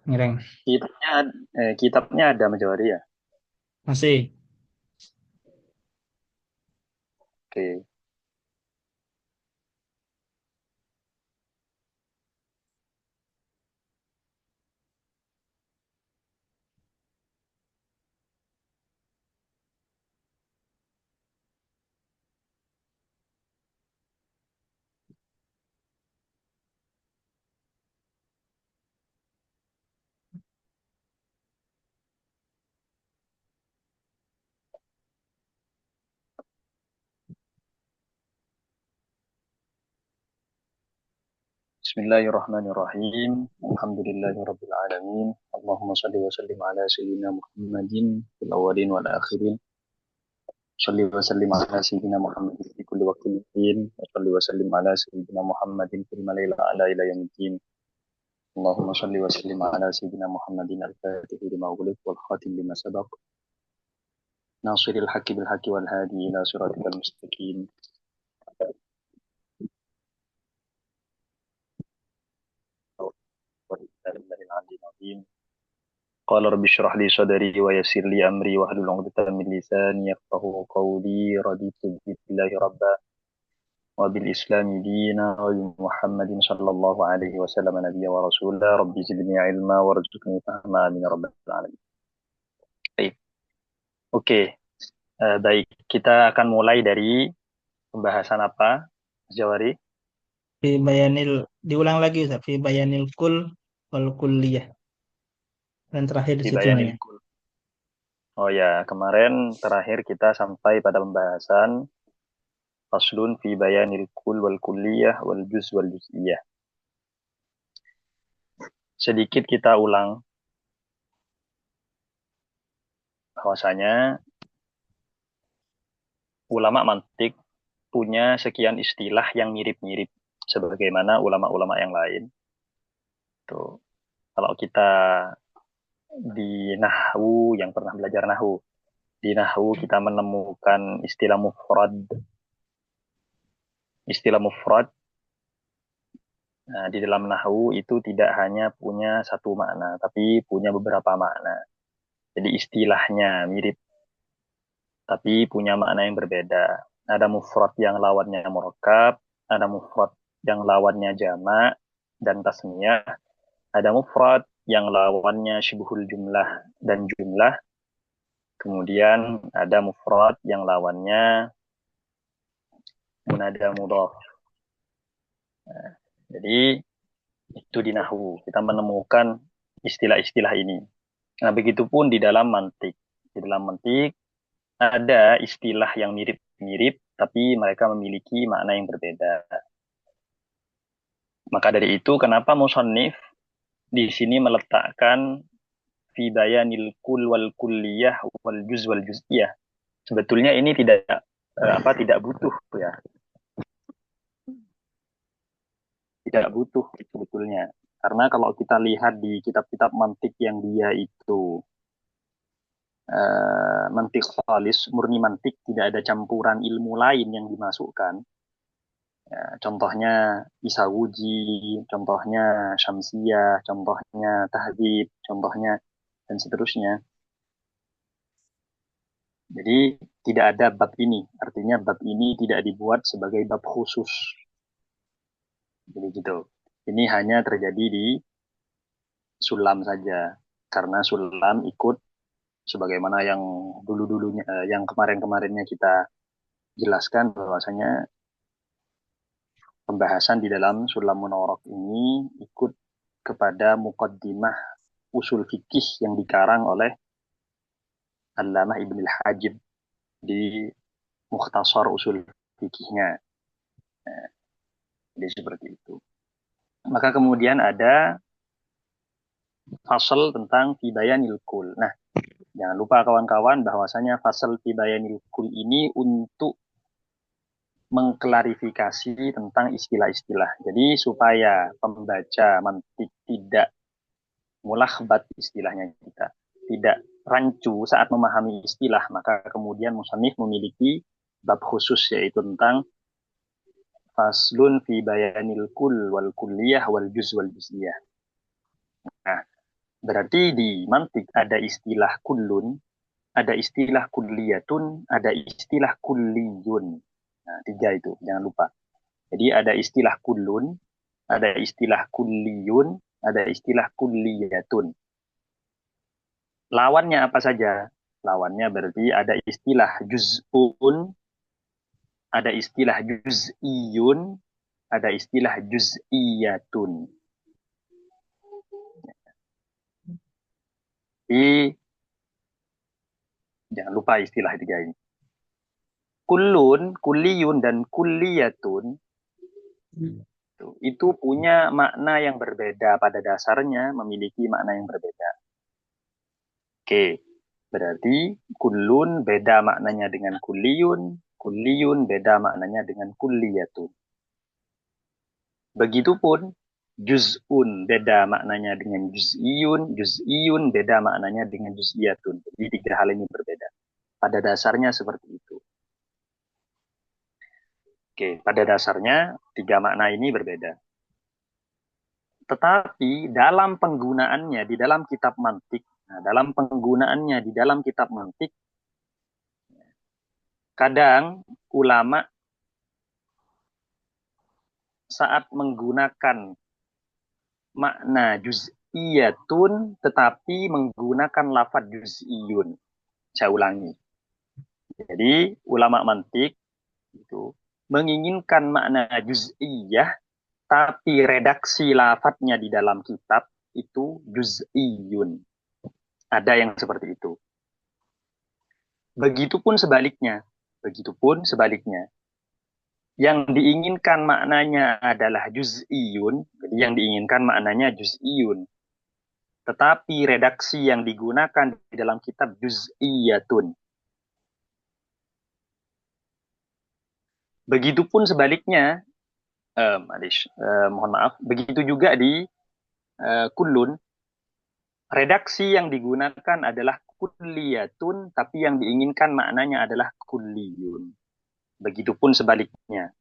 Ngereng. Kitabnya, kitabnya ada Mas Jawari ya? Masih. Oke. Bismillahirrahmanirrahim. Alhamdulillahirabbil alamin. Allahumma shalli wa sallim ala sayyidina Muhammadin fil awwalin wal akhirin. Shalli wa sallim ala sayyidina Muhammadin fi kulli waqtin wa shalli wa sallim ala sayyidina Muhammadin fil mala'il a'la ila yaumiddin. Allahumma shalli wa sallim ala sayyidina Muhammadin al-Fatih lima ughliq wal khatim lima sabaq. Nasiril haqqi bil haqqi wal hadi ila siratikal mustaqim. Walillahi al-azim. قال رب اشرح لي صدري ويسر لي أمري واحلل عقدة من لساني يفقهوا قولي رضيت بالله ربا وبالإسلام دينا وبمحمد صلى الله عليه وسلم نبيا ورسولا رب زدني علما وارزقني فهما من رب العالمين. Baik. Oke, baik. Kita akan mulai dari pembahasan apa, Mas Jawari? Fi bayanil diulang lagi Ustaz. Fi bayanil kul wal kulliyah. Dan terakhir di Di situ Bayanil hanya. Kul. Oh ya, kemarin terakhir kita sampai pada pembahasan faslun fi bayanil kul wal kulliyah wal juz wal juz'iyah. Sedikit kita ulang bahwasanya ulama mantik punya sekian istilah yang mirip-mirip sebagaimana ulama-ulama yang lain. Tuh, kalau kita di nahwu yang pernah belajar nahwu, di nahwu kita menemukan istilah mufrad. Istilah mufrad di dalam nahwu itu tidak hanya punya satu makna, tapi punya beberapa makna. Jadi istilahnya mirip, tapi punya makna yang berbeda. Ada mufrad yang lawannya murakkab, ada mufrad yang lawannya jamak dan tasniyah, ada mufrad yang lawannya syibhul jumlah dan jumlah, kemudian ada mufrad yang lawannya munada mudhaf. Jadi itu di nahwu kita menemukan istilah-istilah ini. Nah, begitupun di dalam mantik. Di dalam mantik ada istilah yang mirip-mirip, tapi mereka memiliki makna yang berbeda. Maka dari itu, kenapa musannif di sini meletakkan fi bayanil kul wal kulliyah wal juz wal juz'iyah. Sebetulnya ini tidak butuh ya, tidak butuh sebetulnya. Karena kalau kita lihat di kitab-kitab mantik yang dia itu mantik khalis, murni mantik, tidak ada campuran ilmu lain yang dimasukkan. Ya, contohnya Isawuji, contohnya Syamsiyah, contohnya Tahdib, contohnya dan seterusnya. Jadi tidak ada bab ini, artinya bab ini tidak dibuat sebagai bab khusus. Jadi gitu. Ini hanya terjadi di Sulam saja, karena Sulam ikut sebagaimana yang dulu-dulunya, yang kemarin-kemarinnya kita jelaskan bahwasanya pembahasan di dalam Sulam Munawwarah ini ikut kepada muqaddimah usul fikih yang dikarang oleh Allamah Ibnul Hajib di Mukhtasar Usul Fikihnya. Nah, jadi seperti itu. Maka kemudian ada fasal tentang fibayanil kul. Nah, jangan lupa kawan-kawan bahwasanya fasal fibayanil kul ini untuk mengklarifikasi tentang istilah-istilah. Jadi supaya pembaca mantik tidak mulahbat istilahnya kita, tidak rancu saat memahami istilah, maka kemudian musannif memiliki bab khusus yaitu tentang faslun fi bayanil kul wal kulliyah wal juz wal juz'iyah. Nah, Berarti di mantik ada istilah kullun, ada istilah kulliyatun, ada istilah kulliyun. Nah, tiga itu, jangan lupa. Jadi ada istilah kullun, ada istilah kulliyun, ada istilah kulliyatun. Lawannya apa saja? Lawannya berarti ada istilah juz'un, ada istilah juz'iyun, ada istilah juz'iyatun. Jadi jangan lupa istilah tiga ini. Kullun, kulliyun, dan kulliyatun itu punya makna yang berbeda, pada dasarnya memiliki makna yang berbeda. Oke, berarti kullun beda maknanya dengan kulliyun, kulliyun beda maknanya dengan kulliyatun. Begitupun juz'un beda maknanya dengan juz'iyun, juz'iyun beda maknanya dengan juz'iyatun. Jadi tiga hal ini berbeda. Pada dasarnya seperti itu. Oke, pada dasarnya tiga makna ini berbeda. Tetapi dalam penggunaannya di dalam kitab mantik, nah, dalam penggunaannya di dalam kitab mantik, kadang ulama saat menggunakan makna juz'iyatun tetapi menggunakan lafaz juz'iyun. Saya ulangi. Jadi ulama mantik itu menginginkan makna juz'iyah tapi redaksi lafadznya di dalam kitab itu juz'iyun. Ada yang seperti itu. Begitupun sebaliknya. Begitupun sebaliknya. Yang diinginkan maknanya adalah juz'iyun. Jadi yang diinginkan maknanya juz'iyun. Tetapi redaksi yang digunakan di dalam kitab juz'iyatun. Begitupun sebaliknya, mohon maaf, begitu juga di kullun, redaksi yang digunakan adalah kulliyatun, tapi yang diinginkan maknanya adalah kulliyun. Begitupun sebaliknya.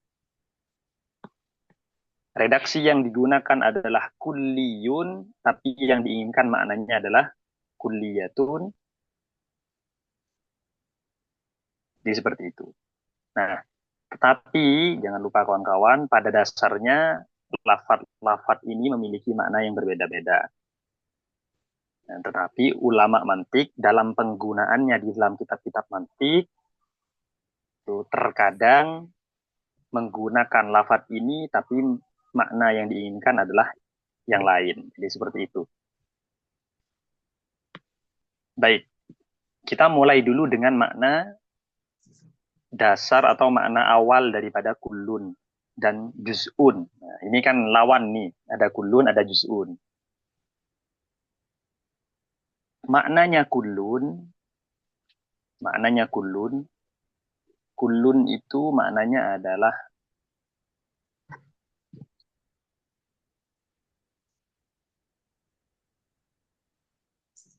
Redaksi yang digunakan adalah kulliyun, tapi yang diinginkan maknanya adalah kulliyatun. Jadi seperti itu. Nah, tetapi jangan lupa kawan-kawan, pada dasarnya lafaz-lafaz ini memiliki makna yang berbeda-beda. Nah, tetapi ulama mantik dalam penggunaannya di dalam kitab-kitab mantik itu terkadang menggunakan lafaz ini tapi makna yang diinginkan adalah yang lain. Jadi seperti itu. Baik, kita mulai dulu dengan makna dasar atau makna awal daripada kullun dan juz'un. Nah, ini kan lawan nih, ada kullun, ada juz'un. Maknanya kullun itu maknanya adalah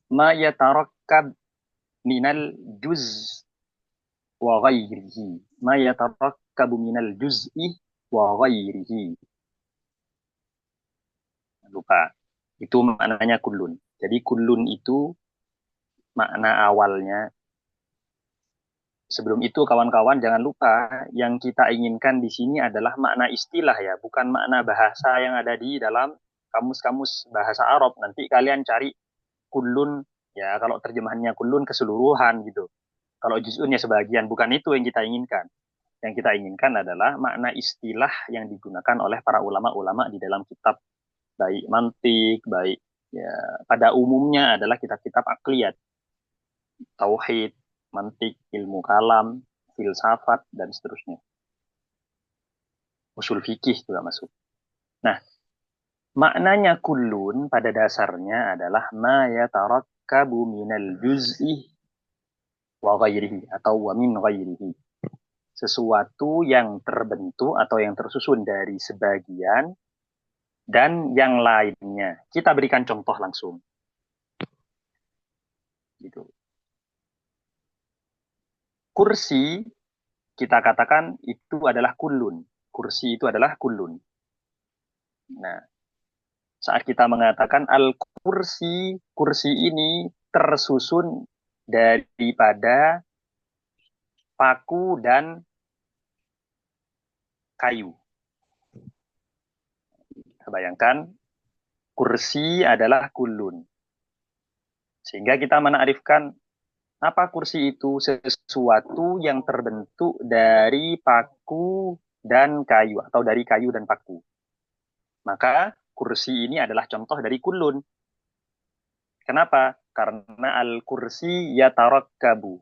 ma yatarakkab minal juz wa ghairihi. Ma yatarakkabu minal juz'i wa ghairihi. Lupa. Itu maknanya kullun. Jadi kullun itu makna awalnya. Sebelum itu kawan-kawan jangan lupa yang kita inginkan di sini adalah makna istilah ya, bukan makna bahasa yang ada di dalam kamus-kamus bahasa Arab. Nanti kalian cari kullun ya, kalau terjemahannya kullun keseluruhan gitu. Kalau juz'unnya sebagian, bukan itu yang kita inginkan. Yang kita inginkan adalah makna istilah yang digunakan oleh para ulama-ulama di dalam kitab, baik mantik, baik ya pada umumnya adalah kitab-kitab akliyat, tauhid, mantik, ilmu kalam, filsafat, dan seterusnya. Usul fikih juga masuk. Nah, maknanya kullun pada dasarnya adalah ma yatarakkabu minal juz'i wa ghairihi atau wa min ghairihi. Sesuatu yang terbentuk atau yang tersusun dari sebagian dan yang lainnya. Kita berikan contoh langsung. Gitu. Kursi kita katakan itu adalah kullun. Kursi itu adalah kullun. Nah, saat kita mengatakan al-kursi, kursi ini tersusun daripada paku dan kayu. Bayangkan, kursi adalah kulun. Sehingga kita menakrifkan apa kursi itu? Sesuatu yang terbentuk dari paku dan kayu, atau dari kayu dan paku. Maka kursi ini adalah contoh dari kulun. Kenapa? Karena al-kursi yatarakkabu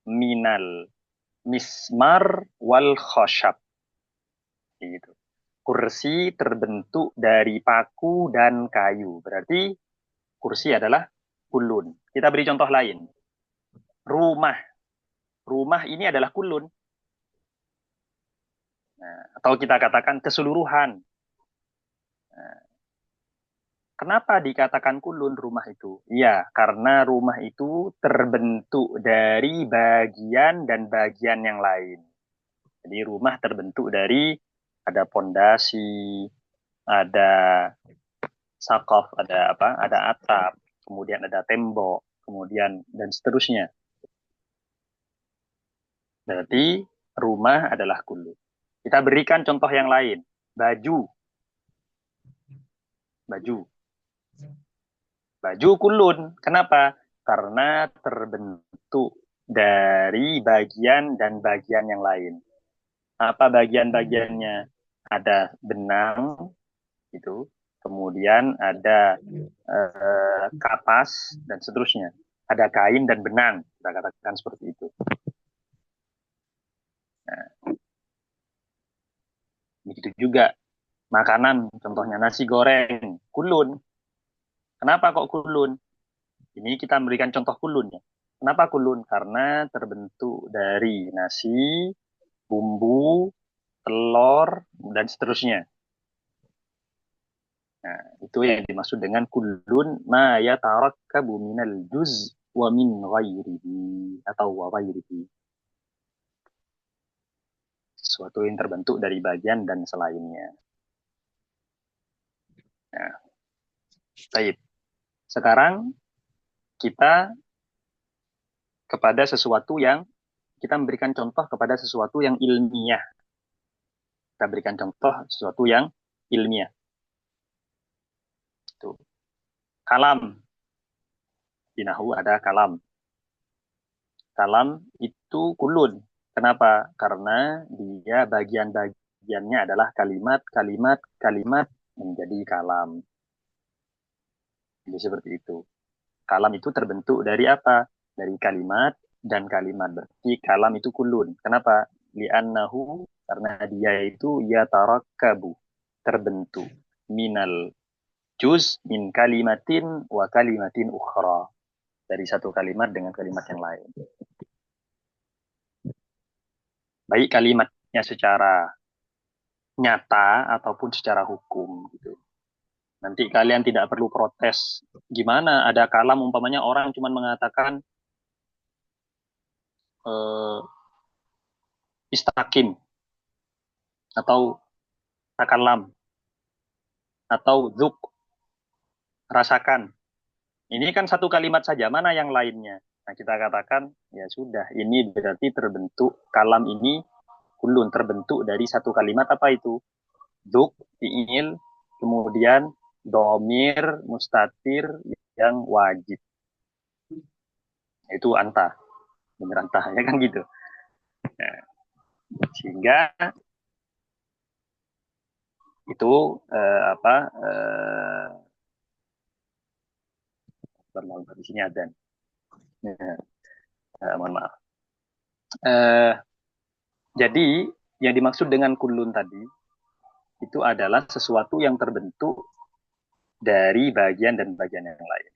minal mismar wal khoshab. Gitu. Kursi terbentuk dari paku dan kayu. Berarti kursi adalah kulun. Kita beri contoh lain. Rumah. Rumah ini adalah kulun. Nah, atau kita katakan keseluruhan. Nah, kenapa dikatakan kulun rumah itu? Ya, karena rumah itu terbentuk dari bagian dan bagian yang lain. Jadi rumah terbentuk dari ada pondasi, ada sakaf, ada apa? Ada atap, kemudian ada tembok, kemudian dan seterusnya. Berarti rumah adalah kulun. Kita berikan contoh yang lain. Baju. Baju. Baju kulun. Kenapa? Karena terbentuk dari bagian dan bagian yang lain. Apa bagian-bagiannya? Ada benang, itu. Kemudian ada kapas, dan seterusnya. Ada kain dan benang. Kita katakan seperti itu. Nah, begitu juga makanan, contohnya nasi goreng, kulun. Kenapa kok kulun? Ini kita memberikan contoh kulun ya. Kenapa kulun? Karena terbentuk dari nasi, bumbu, telur, dan seterusnya. Nah, itu yang dimaksud dengan kulun ma yatarakkabu minal juz wa min ghairihi atau wa ghairihi. Sesuatu yang terbentuk dari bagian dan selainnya. Nah, baik. Sekarang kita kepada sesuatu yang kita memberikan contoh kepada sesuatu yang ilmiah. Kita berikan contoh sesuatu yang ilmiah. Itu. Kalam. Di Nahu ada kalam. Kalam itu kulun. Kenapa? Karena dia bagian-bagiannya adalah kalimat, kalimat, kalimat menjadi kalam. Jadi seperti itu. Kalam itu terbentuk dari apa? Dari kalimat dan kalimat. Berarti kalam itu kulun. Kenapa? Li'annahu, karena dia itu yatarakkabu, terbentuk minal juz min kalimatin wa kalimatin ukhra, dari satu kalimat dengan kalimat yang lain. Baik kalimatnya secara nyata ataupun secara hukum gitu. Nanti kalian tidak perlu protes. Gimana ada kalam umpamanya orang cuma mengatakan istakim atau takalam atau zuk, rasakan. Ini kan satu kalimat saja, mana yang lainnya? Nah, kita katakan, ya sudah, ini berarti terbentuk, kalam ini kulun, terbentuk dari satu kalimat, apa itu? Duk, fi'il, kemudian domir, mustatir, yang wajib. Itu anta, bener anta, ya kan gitu. Nah, sehingga itu di sini ada. Mohon maaf. Jadi yang dimaksud dengan kulun tadi itu adalah sesuatu yang terbentuk dari bagian dan bagian yang lain.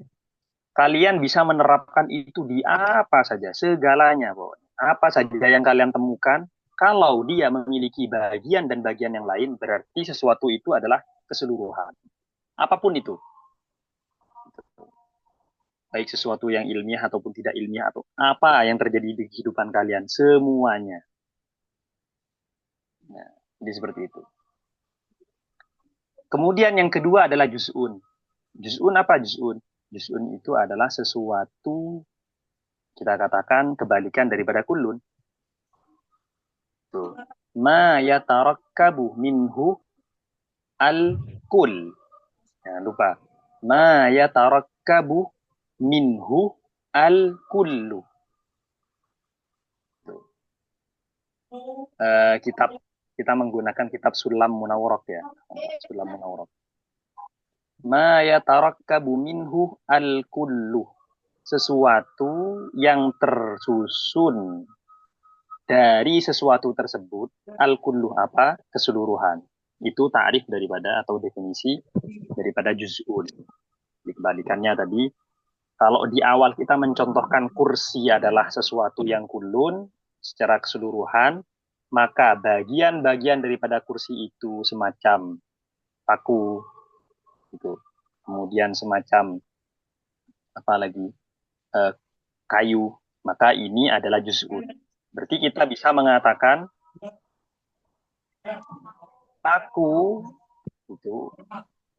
Kalian bisa menerapkan itu di apa saja, segalanya pokoknya. Apa saja yang kalian temukan, kalau dia memiliki bagian dan bagian yang lain, berarti sesuatu itu adalah keseluruhan. Apapun itu. Baik sesuatu yang ilmiah ataupun tidak ilmiah, atau apa yang terjadi di kehidupan kalian, semuanya. Nah, jadi seperti itu. Kemudian yang kedua adalah juz'un. Juz'un apa juz'un? Juz'un itu adalah sesuatu, kita katakan kebalikan daripada kullun. Tuh. Ma yatarakkabu minhu al-kull. Jangan lupa. Ma yatarakkabu minhu al-kullu. Kitab kita menggunakan kitab Sulam Munawwarah ya. Sulam Munawwarah. Ma yatarakkabu minhu al-kullu. Sesuatu yang tersusun dari sesuatu tersebut, al-kullu apa? Keseluruhan. Itu ta'rif daripada atau definisi daripada juz'un. Dikembalikannya tadi, kalau di awal kita mencontohkan kursi adalah sesuatu yang kullun secara keseluruhan, maka bagian-bagian daripada kursi itu semacam paku, gitu. Kemudian semacam apa lagi, kayu, maka ini adalah juz'un. Berarti kita bisa mengatakan paku itu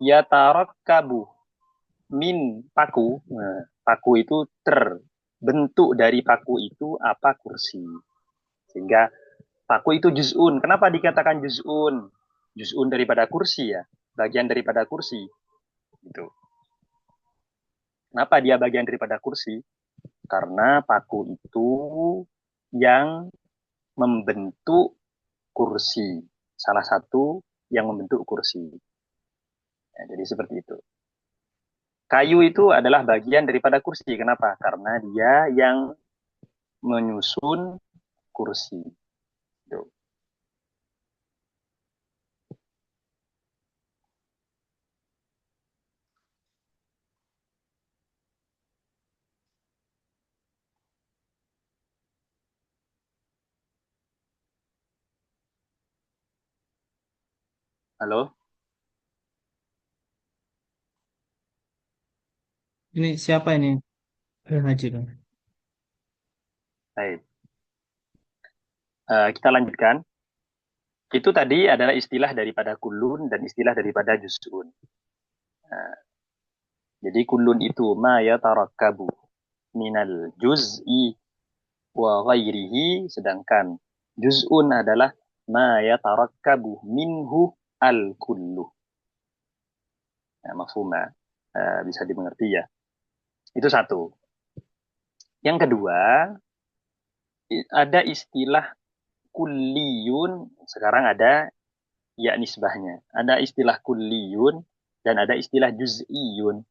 yatarakkabu min paku. Nah, paku itu terbentuk dari paku itu apa? Kursi. Sehingga paku itu juz'un. Kenapa dikatakan juz'un? Juz'un daripada kursi ya, bagian daripada kursi. Gitu. Kenapa dia bagian daripada kursi? Karena paku itu yang membentuk kursi. Salah satu yang membentuk kursi. Ya, jadi seperti itu. Kayu itu adalah bagian daripada kursi. Kenapa? Karena dia yang menyusun kursi. Tuh. Halo? Ini siapa ini? Haji kan? Baik. Kita lanjutkan. Itu tadi adalah istilah daripada kulun dan istilah daripada juz'un. Nah, jadi kulun itu ma yatarakkabu minal juz'i wa ghairihi, sedangkan juz'un adalah ma yatarakkabu minhu al-kullu. Nah, mafhumah. Bisa dimengerti ya. Itu satu. Yang kedua, ada istilah kulliyun, sekarang ada ya nisbahnya. Ada istilah kulliyun dan ada istilah juz'iyun.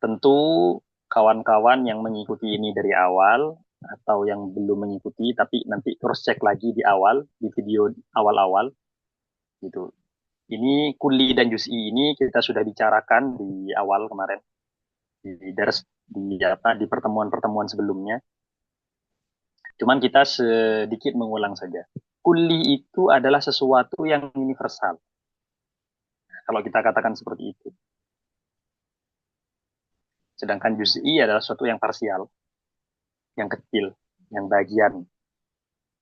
Tentu kawan-kawan yang mengikuti ini dari awal atau yang belum mengikuti tapi nanti cross check lagi di awal, di video awal-awal gitu. Ini kulli dan juz'i ini kita sudah bicarakan di awal kemarin di dars di pertemuan-pertemuan sebelumnya. Cuman kita sedikit mengulang saja. Kulli itu adalah sesuatu yang universal. Kalau kita katakan seperti itu. Sedangkan juz'i adalah sesuatu yang parsial, yang kecil, yang bagian.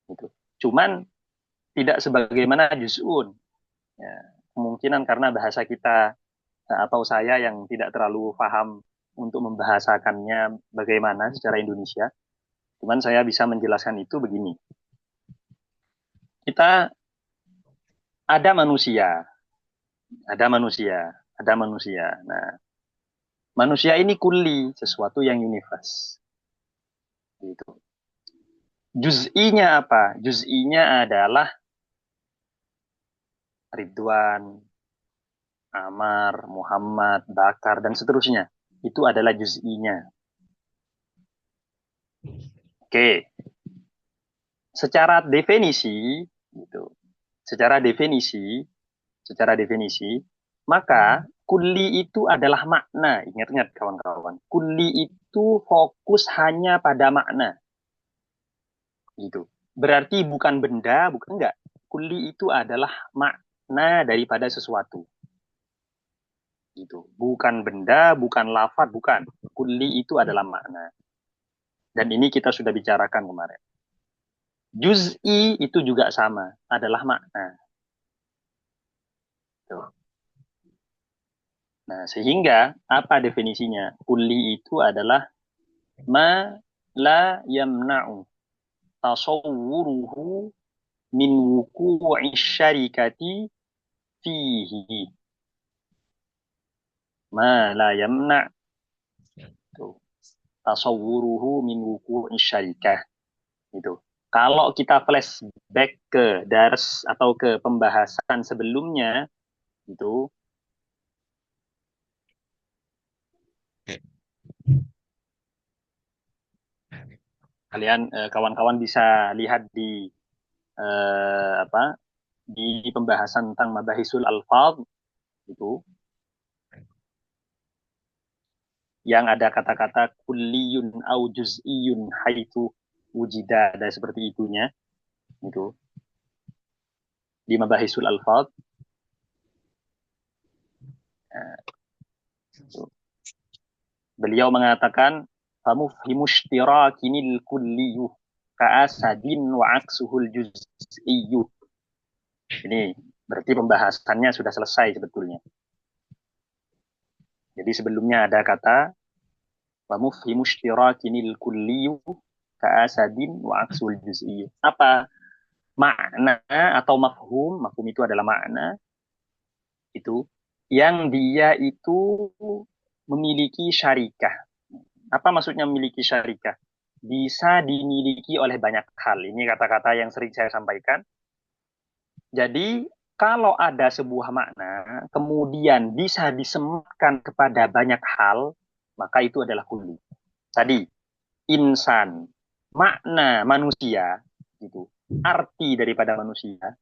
Gitu. Cuman tidak sebagaimana juz'un. Ya, kemungkinan karena bahasa kita atau saya yang tidak terlalu paham untuk membahasakannya bagaimana secara Indonesia. Cuman saya bisa menjelaskan itu begini. Kita ada manusia, ada manusia, ada manusia. Nah, manusia ini kulli, sesuatu yang universe. Gitu. Juz'inya apa? Juz'inya adalah Ridwan, Amar, Muhammad, Bakar, dan seterusnya. Itu adalah juz'inya. Oke. Secara definisi, gitu. Secara definisi, maka kulli itu adalah makna. Ingat-ingat kawan-kawan. Kulli itu fokus hanya pada makna. Gitu. Berarti bukan benda, bukan enggak. Kulli itu adalah makna daripada sesuatu. Gitu. Bukan benda, bukan lafaz, bukan. Kulli itu adalah makna. Dan ini kita sudah bicarakan kemarin. Juz'i itu juga sama, adalah makna. Tuh. Nah, sehingga apa definisinya? Kulli itu adalah ma la yamna'u tasawwuruhu min wuku'i syarikati fihi. Ma la yamna' tasawwuruhu min wuku'i syarikah. Itu. Kalau kita flashback ke dars atau ke pembahasan sebelumnya, itu kalian kawan-kawan bisa lihat di apa di pembahasan tentang mabahisul alfaz itu yang ada kata-kata kulliyun au juz'iyun haitsu wujida ada seperti itunya itu di mabahisul alfaz. Nah, itu. Beliau mengatakan famufhimushtirakil kulliyuh ka'asadin wa aksuhul juz'iyyu. Ini berarti pembahasannya sudah selesai sebetulnya. Jadi sebelumnya ada kata famufhimushtirakil kulliyuh ka'asadin wa aksuhul juz'iyyu. Apa makna atau mafhum? Mafhum itu adalah makna itu yang dia itu memiliki syarikah. Apa maksudnya memiliki syarikah? Bisa dimiliki oleh banyak hal. Ini kata-kata yang sering saya sampaikan. Jadi, kalau ada sebuah makna, kemudian bisa disematkan kepada banyak hal, maka itu adalah kulli. Tadi, insan, makna manusia, gitu. Arti daripada manusia.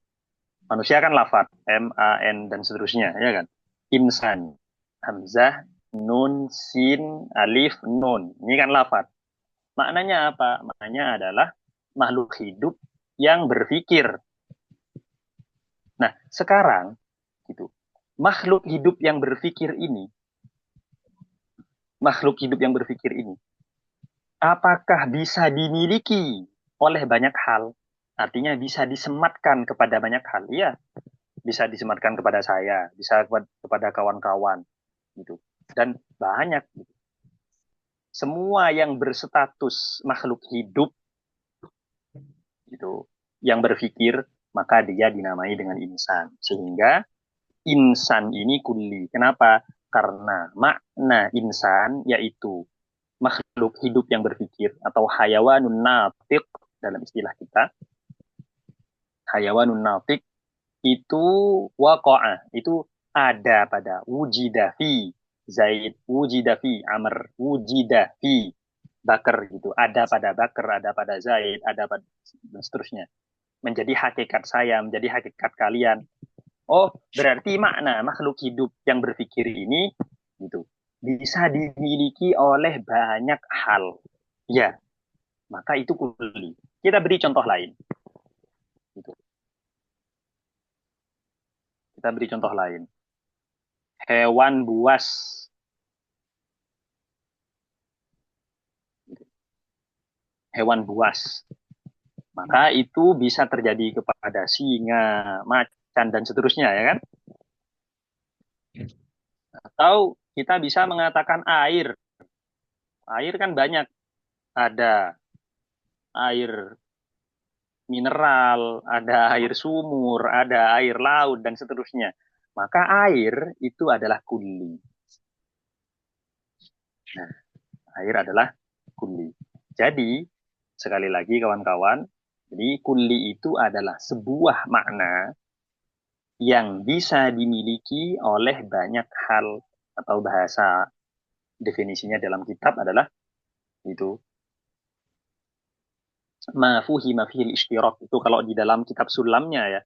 Manusia kan lafat, M, A, N, dan seterusnya, ya kan? Insan, hamzah, nun, sin, alif, nun. Ini kan lafat. Maknanya apa? Maknanya adalah makhluk hidup yang berpikir. Nah, sekarang gitu. Makhluk hidup yang berpikir ini, makhluk hidup yang berpikir ini, apakah bisa dimiliki oleh banyak hal? Artinya bisa disematkan kepada banyak hal. Iya, bisa disematkan kepada saya, bisa kepada kawan-kawan gitu. Dan banyak gitu. Semua yang berstatus makhluk hidup gitu, yang berpikir, maka dia dinamai dengan insan. Sehingga insan ini kulli. Kenapa? Karena makna insan yaitu makhluk hidup yang berpikir atau hayawanun natiq dalam istilah kita. Hayawanun natiq itu waqa'ah, itu ada pada wujidafi Zaid, wujidafi Amr, wujidafi Bakar gitu. Ada pada Bakar, ada pada Zaid, ada pada dan seterusnya. Menjadi hakikat saya, menjadi hakikat kalian. Oh, berarti makna makhluk hidup yang berpikir ini gitu bisa dimiliki oleh banyak hal. Ya, maka itu kulli. Kita beri contoh lain. Gitu. Kita beri contoh lain. Hewan buas. Gitu. Hewan buas. Maka itu bisa terjadi kepada singa, macan, dan seterusnya, ya kan? Atau kita bisa mengatakan air. Air kan banyak. Ada air mineral, ada air sumur, ada air laut, dan seterusnya. Maka air itu adalah kulli. Nah, air adalah kulli. Jadi, sekali lagi kawan-kawan, jadi kulli itu adalah sebuah makna yang bisa dimiliki oleh banyak hal atau bahasa definisinya dalam kitab adalah itu ma fuhima fihil ishtirak itu kalau di dalam kitab sulamnya ya.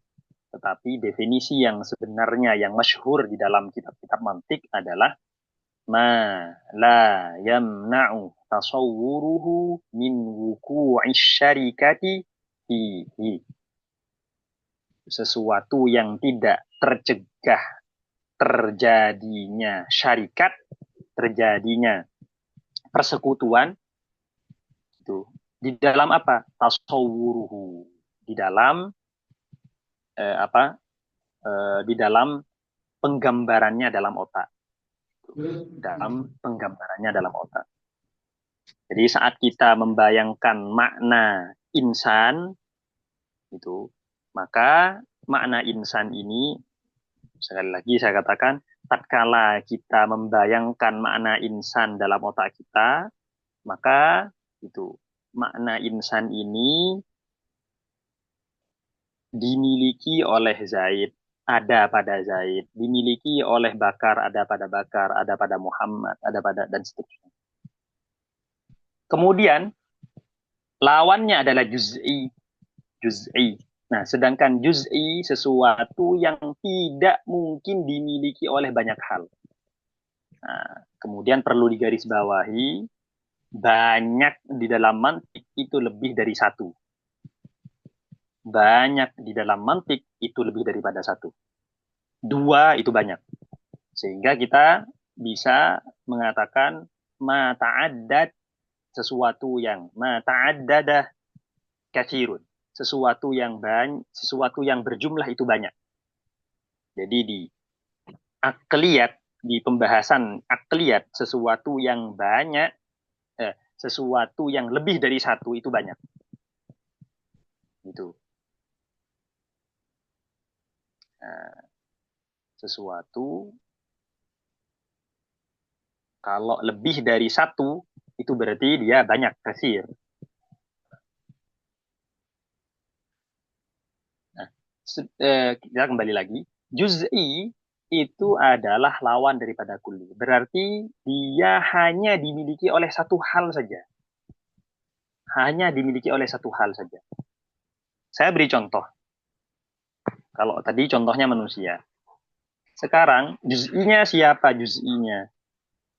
Tetapi definisi yang sebenarnya yang masyhur di dalam kitab-kitab mantik adalah ma la yamna'u tasawwuruhu min wuku'i syarikati fihi. Sesuatu yang tidak tercegah terjadinya syarikat, terjadinya persekutuan itu di dalam apa? Tasawwuruhu. Di dalam apa? Di dalam penggambarannya dalam otak. dalam penggambarannya dalam otak. Jadi saat kita membayangkan makna insan itu, maka makna insan ini, sekali lagi saya katakan, tatkala kita membayangkan makna insan dalam otak kita, maka itu makna insan ini dimiliki oleh Zaid, ada pada Zaid, dimiliki oleh Bakar, ada pada Muhammad, ada pada dan seterusnya. Kemudian lawannya adalah juz'i, juz'i. Nah, sedangkan juz'i sesuatu yang tidak mungkin dimiliki oleh banyak hal. Nah, kemudian perlu digarisbawahi, banyak di dalam mantik itu lebih dari satu. Banyak di dalam mantik itu lebih daripada satu. Dua itu banyak. Sehingga kita bisa mengatakan ma ta'addad, sesuatu yang ma ta'addadah katsirun, sesuatu yang banyak, sesuatu yang berjumlah itu banyak. Jadi di akliyat, di pembahasan akliyat, sesuatu yang banyak, sesuatu yang lebih dari satu itu banyak. Itu. Nah, sesuatu kalau lebih dari satu itu berarti dia banyak, kasir. Nah, kita kembali lagi. Juz'i itu adalah lawan daripada kulli. Berarti dia hanya dimiliki oleh satu hal saja. Hanya dimiliki oleh satu hal saja. Saya beri contoh. Kalau tadi contohnya manusia. Sekarang juz'inya siapa juz'inya?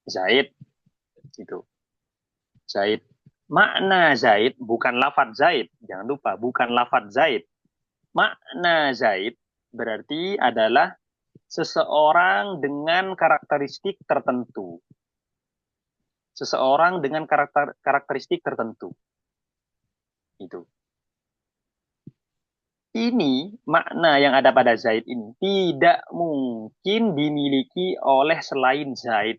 Zaid. Itu. Zaid. Makna Zaid bukan lafadz Zaid. Jangan lupa, bukan lafadz Zaid. Makna Zaid berarti adalah seseorang dengan karakteristik tertentu. Seseorang dengan karakteristik tertentu. Itu. Ini makna yang ada pada Zaid ini tidak mungkin dimiliki oleh selain Zaid.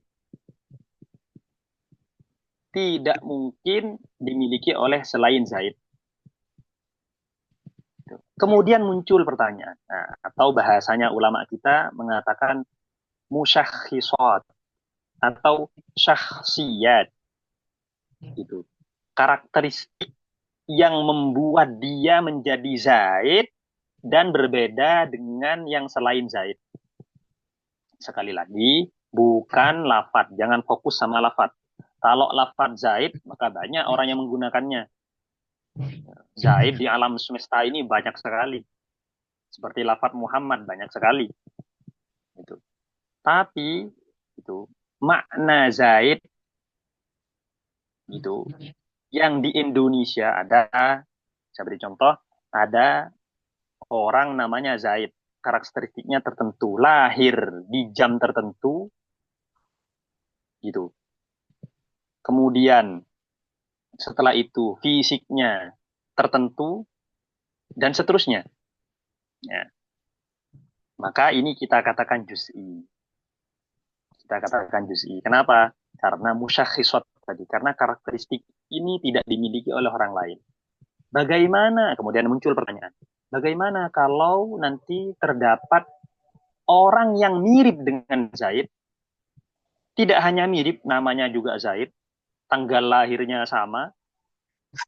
Tidak mungkin dimiliki oleh selain Zaid. Kemudian muncul pertanyaan, nah, atau bahasanya ulama kita mengatakan musyakhisat atau syakhsiyat. Gitu. Karakteristik yang membuat dia menjadi Zaid dan berbeda dengan yang selain Zaid. Sekali lagi, bukan lafadz. Jangan fokus sama lafadz. Kalau lafadz Zaid, maka banyak orang yang menggunakannya. Zaid di alam semesta ini banyak sekali. Seperti lafadz Muhammad banyak sekali. Itu. Tapi itu makna Zaid itu yang di Indonesia ada, saya beri contoh, ada orang namanya Zaid, karakteristiknya tertentu, lahir di jam tertentu, gitu. Kemudian setelah itu fisiknya tertentu dan seterusnya. Ya. Maka ini kita katakan juz'i. Kita katakan juz'i. Kenapa? Karena musyakhisat tadi. Karena karakteristik ini tidak dimiliki oleh orang lain. Bagaimana? Kemudian muncul pertanyaan. Bagaimana kalau nanti terdapat orang yang mirip dengan Zaid, tidak hanya mirip, namanya juga Zaid, tanggal lahirnya sama,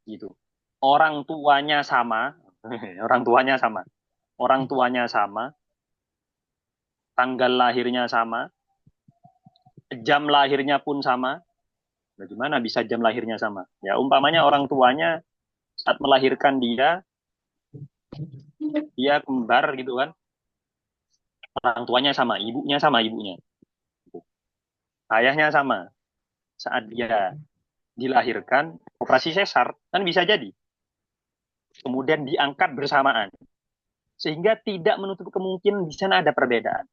gitu. Orang tuanya sama, orang tuanya sama, orang tuanya sama, tanggal lahirnya sama, jam lahirnya pun sama. Bagaimana bisa jam lahirnya sama? Ya umpamanya orang tuanya saat melahirkan dia kembar gitu kan. Orang tuanya sama ibunya. Ayahnya sama. Saat dia dilahirkan, operasi sesar, kan bisa jadi. Kemudian diangkat bersamaan. Sehingga tidak menutup kemungkinan di sana ada perbedaan.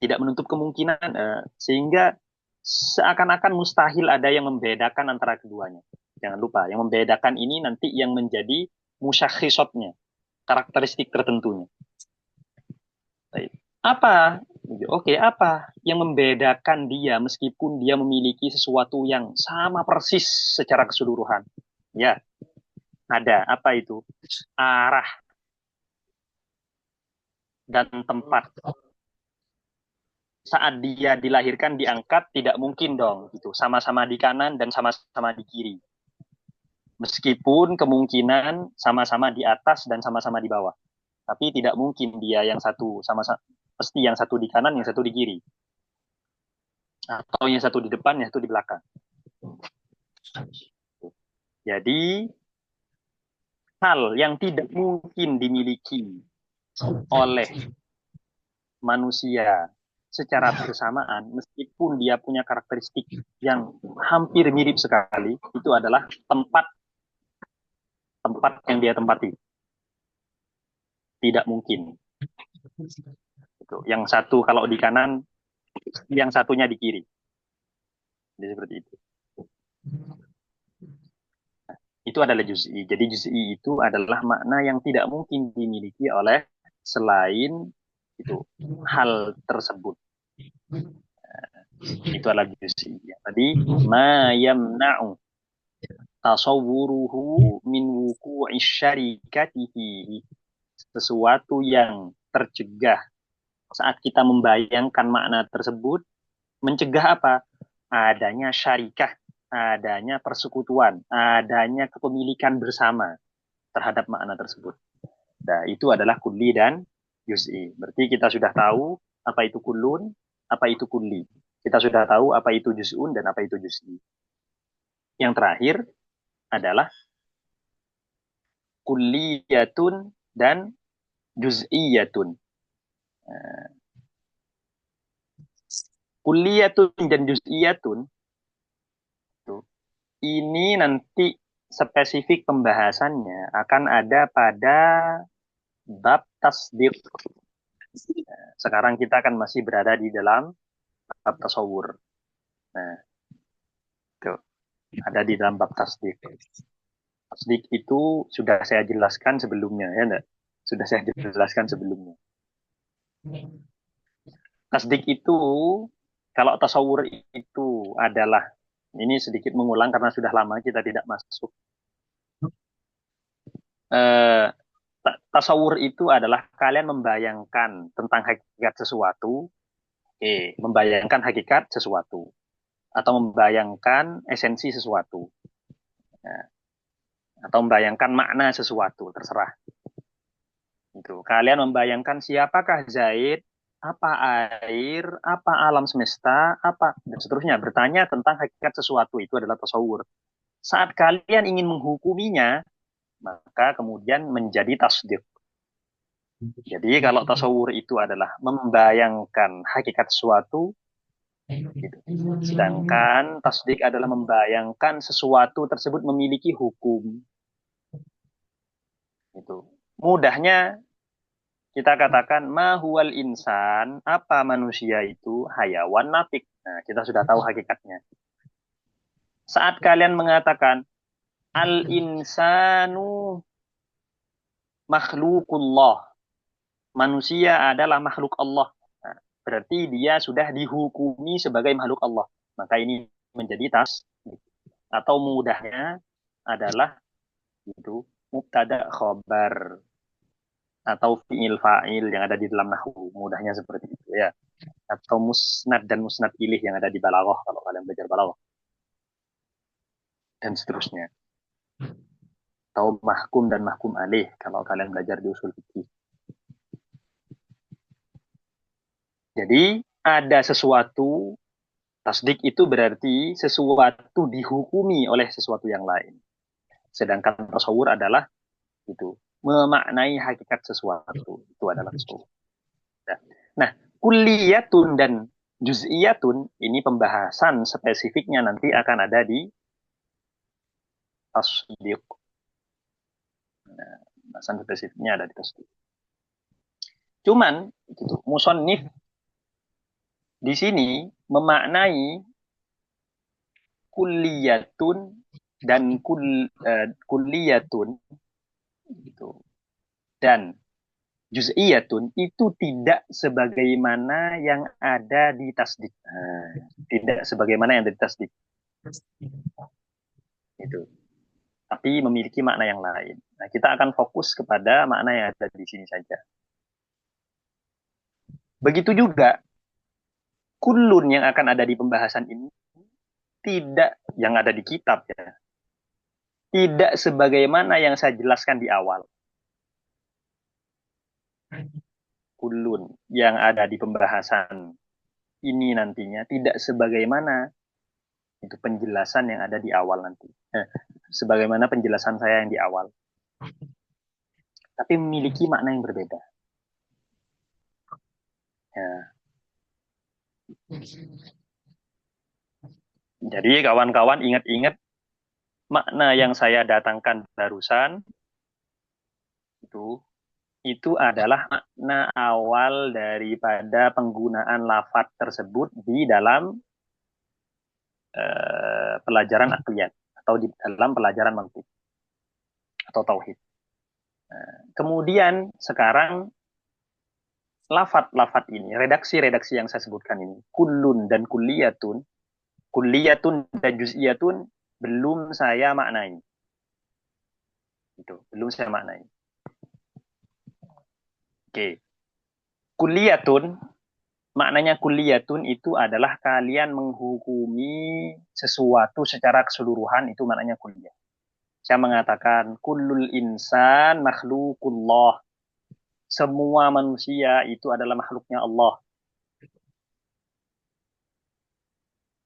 Tidak menutup kemungkinan, sehingga seakan-akan mustahil ada yang membedakan antara keduanya. Jangan lupa, yang membedakan ini nanti yang menjadi musyakhisatnya, karakteristik tertentunya. Baik. Apa Oke, apa yang membedakan dia meskipun dia memiliki sesuatu yang sama persis secara keseluruhan? Ya, ada. Apa itu? Arah dan tempat. Saat dia dilahirkan diangkat tidak mungkin dong gitu. Sama-sama di kanan dan sama-sama di kiri. Meskipun kemungkinan sama-sama di atas dan sama-sama di bawah. Tapi tidak mungkin dia yang satu sama-sama pasti yang satu di kanan, yang satu di kiri. Atau yang satu di depan, yang satu di belakang. Jadi hal yang tidak mungkin dimiliki oleh manusia secara bersamaan, meskipun dia punya karakteristik yang hampir mirip sekali, itu adalah tempat yang dia tempati. Tidak mungkin. Yang satu kalau di kanan, yang satunya di kiri. Jadi seperti itu. Itu adalah juz'i. Jadi juz'i itu adalah makna yang tidak mungkin dimiliki oleh selain itu hal tersebut. Itu adalah juz'i. Tadi ma yamna'u tasawwuruhu min wuqu'i syarikati fihi. Sesuatu yang tercegah saat kita membayangkan makna tersebut, mencegah apa? Adanya syarikah, adanya persekutuan, adanya kepemilikan bersama terhadap makna tersebut. Nah, itu adalah kulli dan juz'i. Berarti kita sudah tahu apa itu kullun, apa itu kulli. Kita sudah tahu apa itu juz'un dan apa itu juz'i. Yang terakhir adalah kulliyatun dan juz'iyatun. Kulliyatun dan juz'iyatun ini nanti spesifik pembahasannya akan ada pada bab tasdiq. Sekarang kita akan masih berada di dalam bab tasawur. Nah, itu ada di dalam bab tasdiq. Tasdik itu sudah saya jelaskan sebelumnya, ya enggak? Sudah saya jelaskan sebelumnya. Tasdik itu, kalau tasawur itu adalah, ini sedikit mengulang karena sudah lama kita tidak masuk. Tasawur itu adalah kalian membayangkan tentang hakikat sesuatu, membayangkan hakikat sesuatu, atau membayangkan esensi sesuatu, ya, atau membayangkan makna sesuatu, terserah. Itu. Kalian membayangkan siapakah Zaid, apa air, apa alam semesta, apa dan seterusnya. Bertanya tentang hakikat sesuatu itu adalah tasawur. Saat kalian ingin menghukuminya, maka kemudian menjadi tasdik. Jadi kalau tasawur itu adalah membayangkan hakikat sesuatu, gitu. Sedangkan tasdik adalah membayangkan sesuatu tersebut memiliki hukum. Itu. Mudahnya kita katakan mahual insan, apa manusia itu? Hayawan natik. Nah, kita sudah tahu hakikatnya. Saat kalian mengatakan al insanu makhlukullah, manusia adalah makhluk Allah. Nah, berarti dia sudah dihukumi sebagai makhluk Allah. Maka ini menjadi tas. Atau mudahnya adalah itu mubtada khobar atau fi'il fa'il yang ada di dalam nahwu. Mudahnya seperti itu ya. Atau musnad dan musnad ilih yang ada di balaghah kalau kalian belajar balaghah. Dan seterusnya. Atau mahkum dan mahkum alih kalau kalian belajar di usul fikih. Jadi ada sesuatu, tasdik itu berarti sesuatu dihukumi oleh sesuatu yang lain. Sedangkan tasawur adalah itu memaknai hakikat sesuatu. Itu adalah tasawur. Nah, kulliyatun dan juz'iyatun ini pembahasan spesifiknya nanti akan ada di tasdik. Nah, pembahasan spesifiknya ada di tasdik. Cuman gitu, musannif di sini memaknai kulliyatun dan kulliyatun gitu. Dan juz'iyatun itu tidak sebagaimana yang ada di tasdik. Tidak sebagaimana yang ada di tasdik. Itu. Tapi memiliki makna yang lain. Nah, kita akan fokus kepada makna yang ada di sini saja. Begitu juga kullun yang akan ada di pembahasan ini tidak yang ada di kitab ya. Tidak sebagaimana yang saya jelaskan di awal. Kullun yang ada di pembahasan ini nantinya tidak sebagaimana itu penjelasan yang ada di awal nanti. Sebagaimana penjelasan saya yang di awal. Tapi memiliki makna yang berbeda. Ya. Jadi kawan-kawan ingat-ingat makna yang saya datangkan barusan itu adalah makna awal daripada penggunaan lafaz tersebut di dalam pelajaran akliyat atau di dalam pelajaran mantik atau tauhid. Kemudian sekarang lafaz-lafaz ini, redaksi-redaksi yang saya sebutkan ini, kullun dan kulliyatun dan juz'iyatun belum saya maknai. Itu, belum saya maknai. Oke. Kulliyatun, maknanya kulliyatun itu adalah kalian menghukumi sesuatu secara keseluruhan, itu maknanya kulliyah. Saya mengatakan kullul insan makhlukullah. Semua manusia itu adalah makhluknya Allah.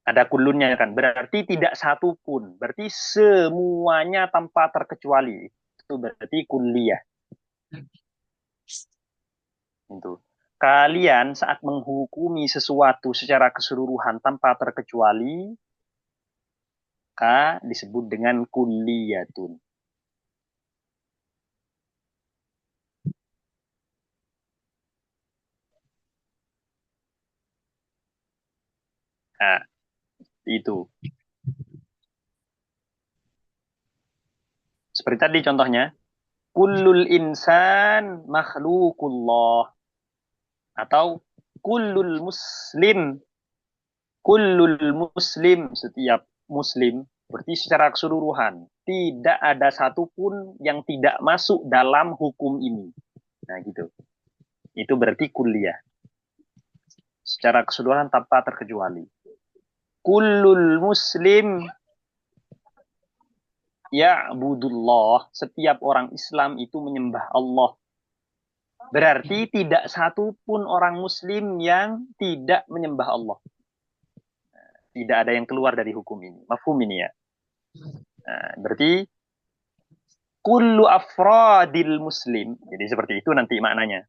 Ada kullunnya kan, berarti tidak satu pun, berarti semuanya tanpa terkecuali. Itu berarti kulliyah. Itu. Kalian saat menghukumi sesuatu secara keseluruhan tanpa terkecuali, maka disebut dengan kulliyatun. Nah, itu. Seperti tadi contohnya, kullul insan makhlukullah. Atau kullul muslim. Kullul muslim, setiap muslim, berarti secara keseluruhan. Tidak ada satupun yang tidak masuk dalam hukum ini. Nah gitu. Itu berarti kulliyah. Secara keseluruhan tanpa terkecuali. Kullul muslim ya'budullah. Setiap orang Islam itu menyembah Allah. Berarti tidak satu pun orang muslim yang tidak menyembah Allah. Tidak ada yang keluar dari hukum ini. Mafhum ini ya. Nah, berarti kullu afradil muslim. Jadi seperti itu nanti maknanya.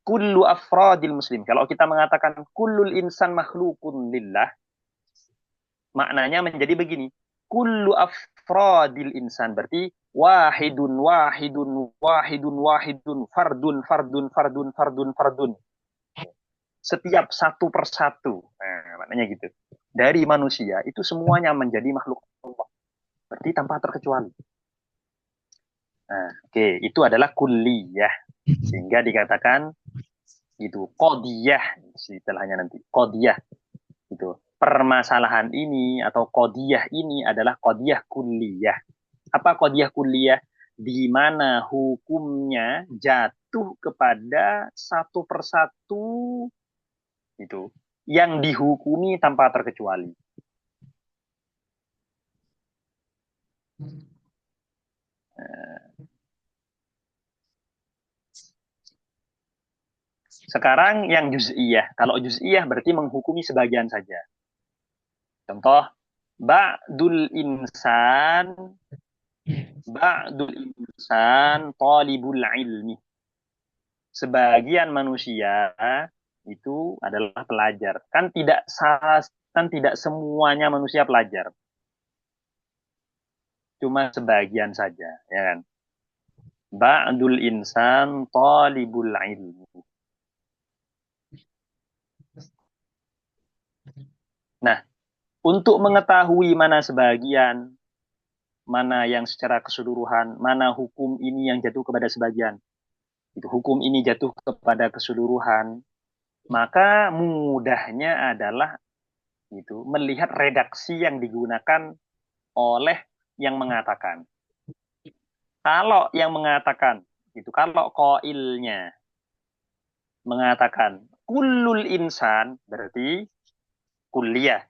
Kullu afradil muslim. Kalau kita mengatakan kullul insan makhlukun lillah, maknanya menjadi begini. Kullu afradil insan berarti wahidun wahidun wahidun wahidun fardun fardun fardun fardun fardun. Setiap satu persatu. Nah, maknanya gitu. Dari manusia itu semuanya menjadi makhluk Allah. Berarti tanpa terkecuali. Nah, oke, itu adalah kulliyah. Sehingga dikatakan itu qadiyah istilahnya nanti. Qadiyah. Itu. Permasalahan ini atau qadiyah ini adalah qadiyah kulliyah. Apa qadiyah kulliyah? Di mana hukumnya jatuh kepada satu persatu itu yang dihukumi tanpa terkecuali. Sekarang yang juz'iyah. Kalau juz'iyah berarti menghukumi sebagian saja. Contoh, ba'dul insan talibul ilmi. Sebagian manusia itu adalah pelajar. Kan tidak semuanya manusia pelajar. Cuma sebagian saja, ya kan? Ba'dul insan talibul ilmi. Nah, untuk mengetahui mana sebagian, mana yang secara keseluruhan, mana hukum ini yang jatuh kepada sebagian. itu hukum ini jatuh kepada keseluruhan, maka mudahnya adalah itu melihat redaksi yang digunakan oleh yang mengatakan. Kalau yang mengatakan itu, kalau qailnya mengatakan kullul insan berarti kulliyah.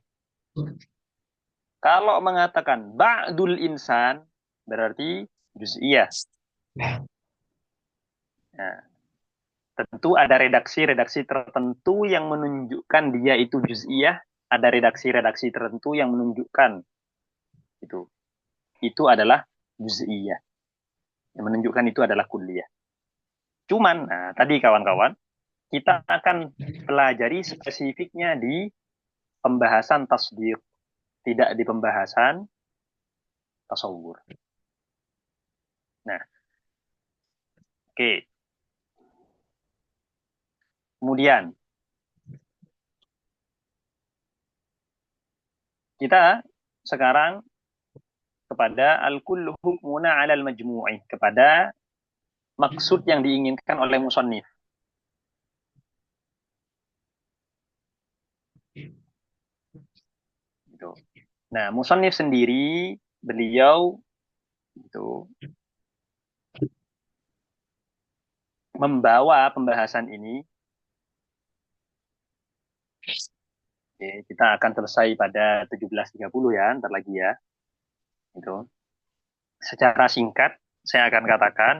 Kalau mengatakan ba'dul insan berarti juz'iyah. Nah, tentu ada redaksi-redaksi tertentu yang menunjukkan dia itu juz'iyah, ada redaksi-redaksi tertentu yang menunjukkan itu. Itu adalah juz'iyah. Yang menunjukkan itu adalah kulliyah. Cuman, nah, tadi kawan-kawan, kita akan pelajari spesifiknya di pembahasan tasdhiq, tidak di pembahasan tasawur. Nah, oke. Kemudian, kita sekarang kepada al-kullu hukmuna 'alal majmu'i, kepada maksud yang diinginkan oleh musannif. Gitu. Nah, musannif sendiri beliau itu membawa pembahasan ini. Oke, kita akan selesai pada 17.30 ya, ntar lagi ya. Itu. Secara singkat saya akan katakan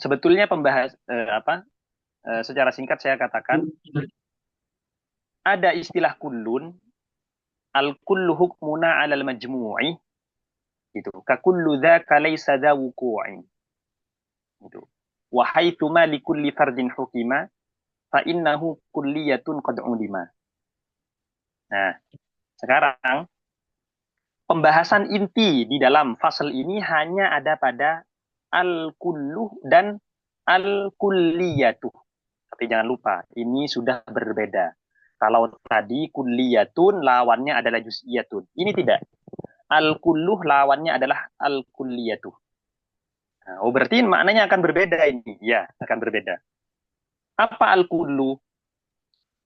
sebetulnya secara singkat saya katakan ada istilah kullun, al kullu hukmuna 'alal majmu'i gitu. Ka kullu dzaka laysa dza wuqu'in. Gitu. Wa haitsuma li kulli fardin hukima fa innahu kulliyatun qad ulima. Nah, sekarang pembahasan inti di dalam fasal ini hanya ada pada al-kulluh dan al-kulliyatuh. Tapi jangan lupa, ini sudah berbeda. Kalau tadi kulliyatun lawannya adalah juz'iyatun. Ini tidak. Al-kulluh lawannya adalah al-kulliyatuh. Nah, oh berarti maknanya akan berbeda ini. Ya, akan berbeda. Apa al-kulluh?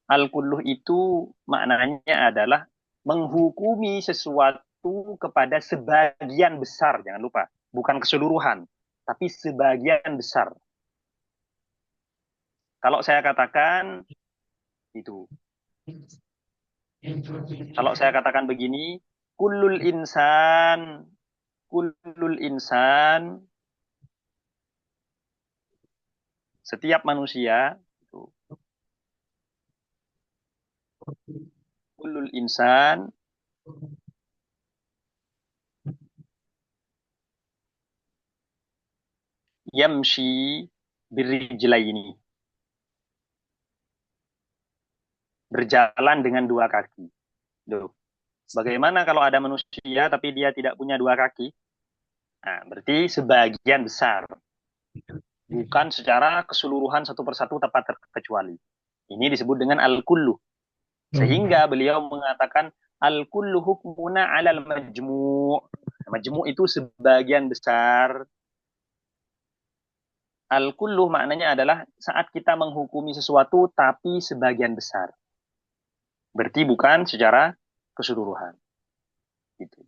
Al-kulluh itu maknanya adalah menghukumi sesuatu kepada sebagian besar, jangan lupa. Bukan keseluruhan, tapi sebagian besar. Kalau saya katakan itu. Kalau saya katakan begini, kullul insan, setiap manusia, itu, kullul insan, yamshi birrijlaini, berjalan dengan dua kaki. Duh. Bagaimana kalau ada manusia tapi dia tidak punya dua kaki? Nah, berarti sebagian besar. Bukan secara keseluruhan satu persatu tanpa terkecuali. Ini disebut dengan al-kullu. Sehingga beliau mengatakan al-kullu hukmuna 'alal majmu'. Majmu' itu sebagian besar. Al-kullu maknanya adalah saat kita menghukumi sesuatu tapi sebagian besar. Berarti bukan secara keseluruhan. Gitu.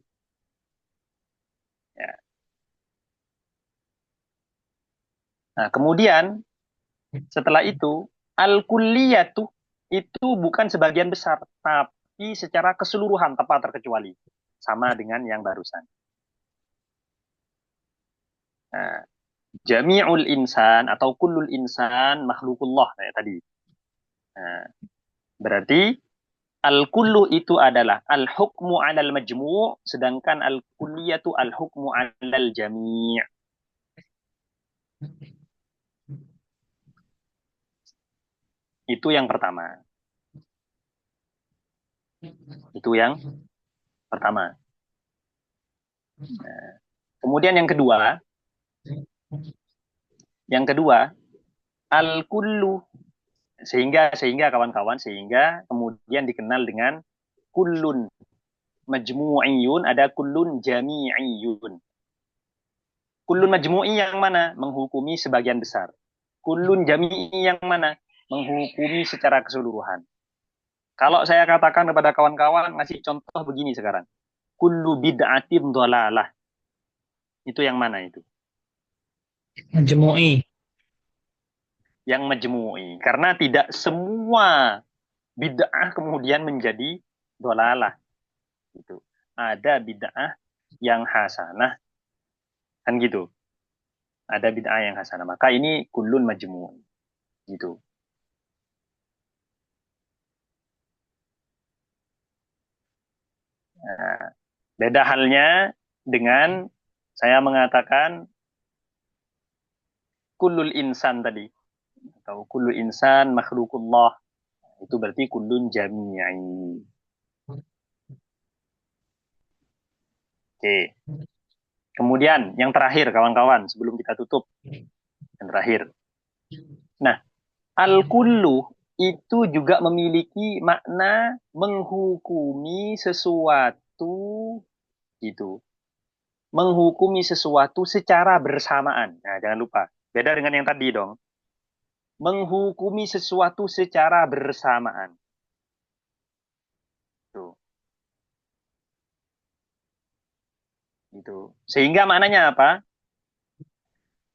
Ya. Nah, kemudian setelah itu al-kulliyatu itu bukan sebagian besar, tapi secara keseluruhan tanpa terkecuali. Sama dengan yang barusan. Nah, jami'ul insan atau kullul insan makhlukullah kayak tadi. Nah, berarti al-kullu itu adalah al-hukmu 'alal majmu', sedangkan al-kulliyatu al-hukmu 'alal jami'. Itu yang pertama. Itu yang pertama. Nah, kemudian yang kedua al-kullu, sehingga kawan-kawan, sehingga kemudian dikenal dengan kullun majmu'iyun, ada kullun jami'iyun. Kullun majmu'i yang mana? Menghukumi sebagian besar. Kullun jami'i yang mana? Menghukumi secara keseluruhan. Kalau saya katakan kepada kawan-kawan, ngasih contoh begini sekarang. Kullu bid'atin dhalalah. Itu yang mana itu? Majmu'i. Yang majmu'i. Karena tidak semua bid'ah kemudian menjadi dhalalah. Gitu. Ada bid'ah yang hasanah. Kan gitu. Ada bid'ah yang hasanah. Maka ini kullun majmu'i. Gitu. Nah, beda halnya dengan saya mengatakan kullul insan tadi. Atau kullul insan makhlukullah. Itu berarti kullun jami'i. Oke. Kemudian yang terakhir kawan-kawan sebelum kita tutup. Yang terakhir. Nah, al-kullu itu juga memiliki makna menghukumi sesuatu gitu. Menghukumi sesuatu secara bersamaan. Nah, jangan lupa. Beda dengan yang tadi dong. Menghukumi sesuatu secara bersamaan. Tuh, gitu. Sehingga maknanya apa?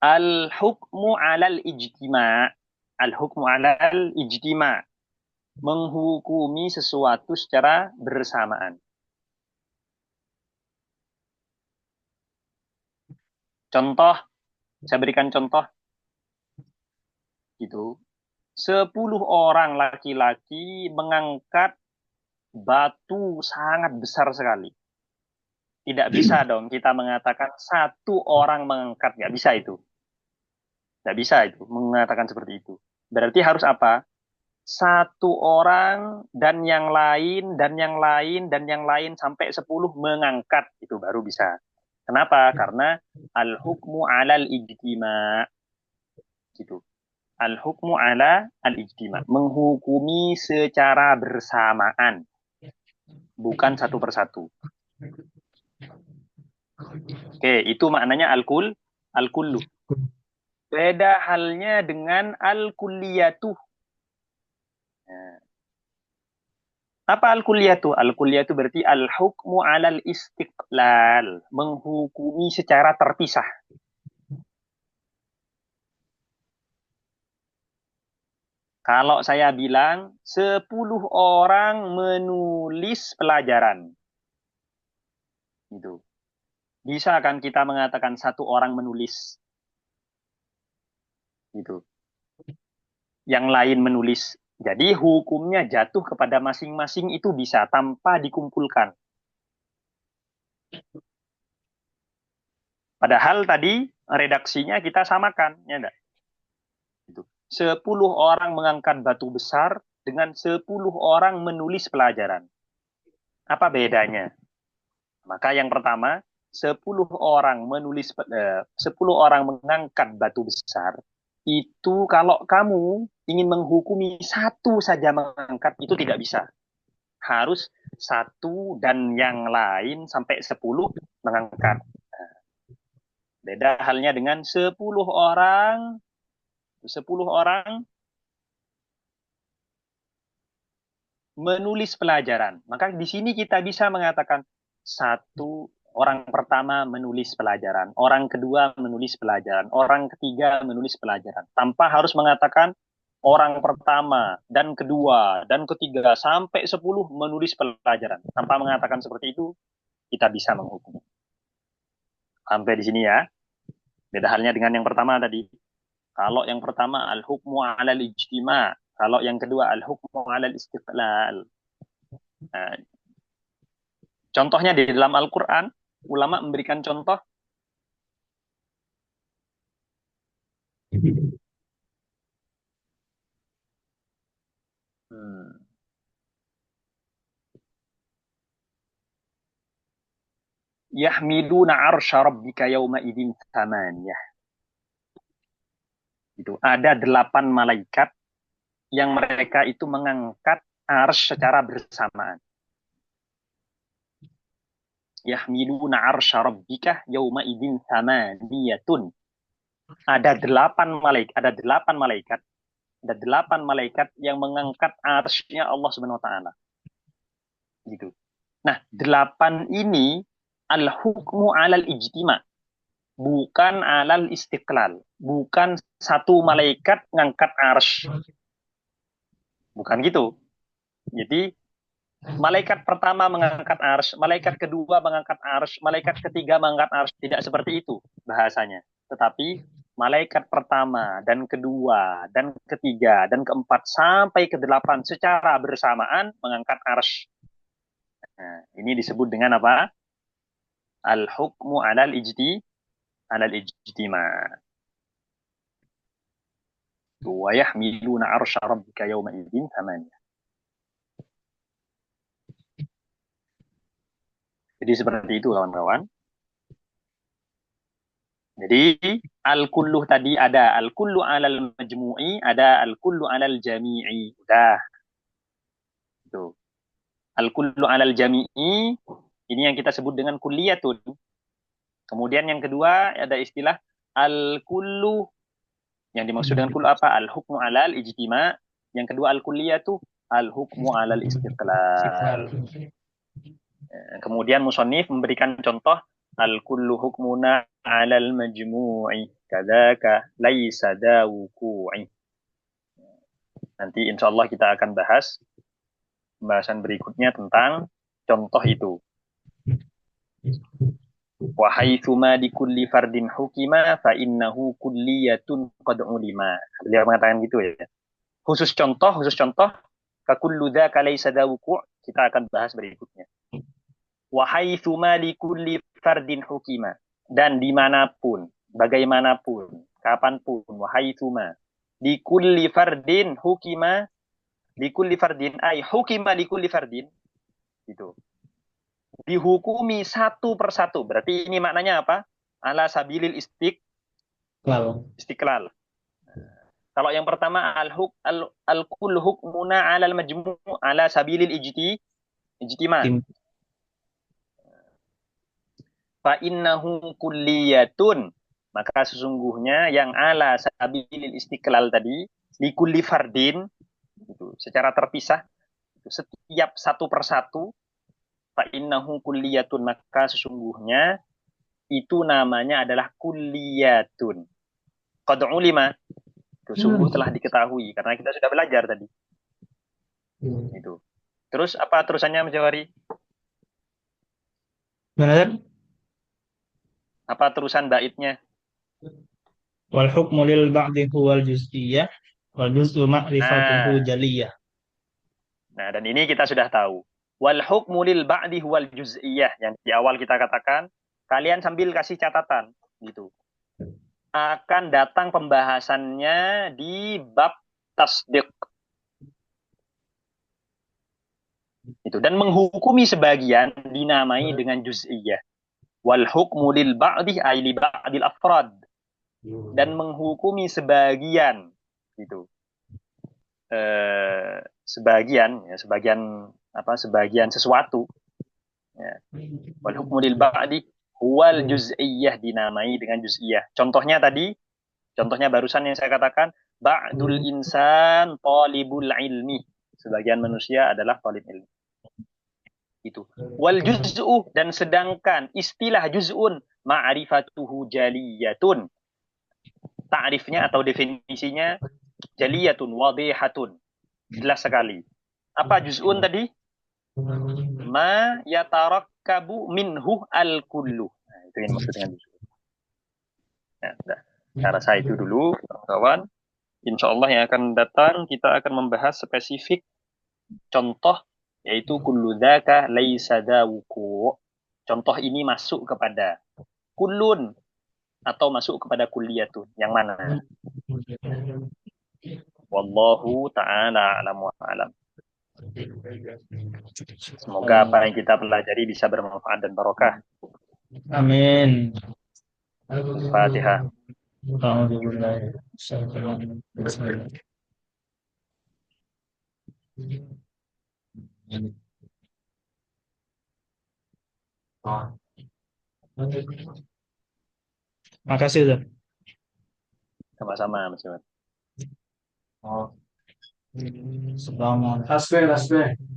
Al-hukmu alal ijtima. Al-hukmu alal ijtima. Menghukumi sesuatu secara bersamaan. Contoh, saya berikan contoh gitu. 10 orang laki-laki mengangkat batu sangat besar sekali. Tidak bisa dong kita mengatakan satu orang mengangkat. Nggak bisa itu. Nggak bisa itu mengatakan seperti itu. Berarti harus apa? Satu orang dan yang lain dan yang lain dan yang lain sampai 10 mengangkat. Itu baru bisa. Kenapa? Karena al-hukmu alal ijtima. Gitu. Al-hukmu ala al-ijtima. Menghukumi secara bersamaan. Bukan satu persatu. Oke, itu maknanya al-kullu. Beda halnya dengan al-kulliyatuh. Nah, apa al-kulliyatuh? Al-kulliyatuh berarti al-hukmu alal istiqlal. Menghukumi secara terpisah. Kalau saya bilang 10 orang menulis pelajaran. Gitu. Bisa kan kita mengatakan satu orang menulis. Gitu. Yang lain menulis. Jadi hukumnya jatuh kepada masing-masing itu bisa tanpa dikumpulkan. Padahal tadi redaksinya kita samakan, ya enggak? Gitu. 10 orang mengangkat batu besar dengan 10 orang menulis pelajaran. Apa bedanya? Maka yang pertama, 10 orang 10 orang mengangkat batu besar, itu kalau kamu ingin menghukumi satu saja mengangkat, itu tidak bisa. Harus satu dan yang lain sampai 10 mengangkat. Beda halnya dengan 10 orang menulis pelajaran. Maka di sini kita bisa mengatakan satu orang pertama menulis pelajaran, orang kedua menulis pelajaran, orang ketiga menulis pelajaran. Tanpa harus mengatakan orang pertama dan kedua dan ketiga sampai 10 menulis pelajaran. Tanpa mengatakan seperti itu, kita bisa menghukum. Sampai di sini ya. Beda halnya dengan yang pertama tadi. Kalau yang pertama al-hukmu 'alal ijtima', kalau yang kedua al-hukmu 'alal istiqlal. Nah, contohnya di dalam Al-Qur'an, ulama memberikan contoh hmm, yahmiluna 'arsya rabbika yauma idzin tsamaniyah. Itu ada 8 malaikat yang mereka itu mengangkat arsy secara bersamaan. yahmiluna arsya rabbika yauma idzin tsamaniyatun. Ada delapan malaikat yang mengangkat arsy-Nya Allah Subhanahu wa taala. Gitu. Nah, delapan ini al-hukmu alal ijtima, bukan alal istiqlal, bukan satu malaikat ngangkat arsy. Bukan gitu. Jadi malaikat pertama mengangkat arsy, malaikat kedua mengangkat arsy, malaikat ketiga mengangkat arsy. Tidak seperti itu bahasanya. Tetapi malaikat pertama dan kedua dan ketiga dan keempat sampai ke-8 secara bersamaan mengangkat arsy. Nah, ini disebut dengan apa? Al-hukmu alal ijtima. Wa yahmiluna arsya rabbika yawma idzin tsamaniyah. Jadi seperti itu kawan-kawan. Jadi al-kulluh tadi ada al-kullu alal majmu'i, ada al-kullu alal jami'i. Udah. Itu. Al-kullu alal jami'i ini yang kita sebut dengan kulliyatun. Kemudian yang kedua ada istilah al-kullu, yang dimaksud dengan kullu apa? Al-hukmu alal ijtima. Yang kedua al-kulliyatu al-hukmu alal istiqlal. Kemudian musannif memberikan contoh al-kullu hukmuna 'alal majmu'i kadzaka laisa dawuku'i. Nanti insyaallah kita akan bahas pembahasan berikutnya tentang contoh itu. Wa haitsuma di kulli fardin hukima fa innahu kulliyatun qad ulima. Beliau mengatakan gitu ya. Khusus contoh ka kullu dzaka laisa dawuku' kita akan bahas berikutnya. Wa haitsuma li kulli fardin hukima, dan dimanapun, bagaimanapun, kapanpun, wa haitsuma li kulli fardin hukima, li kulli fardin ay hukima li kulli fardin, gitu. Dihukumi satu persatu. Berarti ini maknanya apa? Ala sabilil istiqlal. Kalau yang pertama al-kull hukmuna ala al-majmu' ala sabilil ijtima. Fa innahu kulliyatun, maka sesungguhnya yang ala sabilil istiqlal tadi li kulli fardin itu secara terpisah itu setiap satu persatu, fa innahu kulliyatun, maka sesungguhnya itu namanya adalah kulliyatun qad ulima, itu sungguh telah diketahui karena kita sudah belajar tadi. Itu. Terus apa terusannya Mas Jawari? Benar? Apa terusan baitnya? Wal hukmu lil ba'di huwal juz'iyyah wal juz'u ma'rifatuhu Nah, jaliyah. Nah, dan ini kita sudah tahu. Wal hukmu lil ba'di huwal juz'iyah, yang di awal kita katakan, kalian sambil kasih catatan gitu. Akan datang pembahasannya di bab tasdiq. Itu, dan menghukumi sebagian dinamai dengan juz'iyah. Wal hukmu lil ba'di ay li ba'dil afrad. Dan menghukumi sebagian gitu. Sebagian sesuatu, ya. Wal hukmu lil ba'di huwal juz'iyah, dinamai dengan juz'iyah. Contohnya barusan yang saya katakan, ba'dul insan talibul ilmi, sebagian manusia adalah talib ilmi. Itu. Wal juz'u, dan sedangkan istilah juz'un ma'rifatuhu jaliyatun, ta'rifnya atau definisinya jaliyatun wadihatun, jelas sekali. Apa juz'un tadi? Ma yatarakkabu minhu al-kullu. Nah, itu yang maksud dengan juz'un. Nah, saya rasa itu dulu, kawan-kawan. Insya Allah yang akan datang kita akan membahas spesifik contoh, yaitu kullu dzaka laisa dawuku. Contoh ini masuk kepada kullun atau masuk kepada kulliyatun. Yang mana? Wallahu ta'ala a'lam wa a'lam. Semoga apa yang kita pelajari bisa bermanfaat dan barokah. Amin. Fatihah. Makasih Ustaz. Sama-sama, Mas Iwan. Selamat.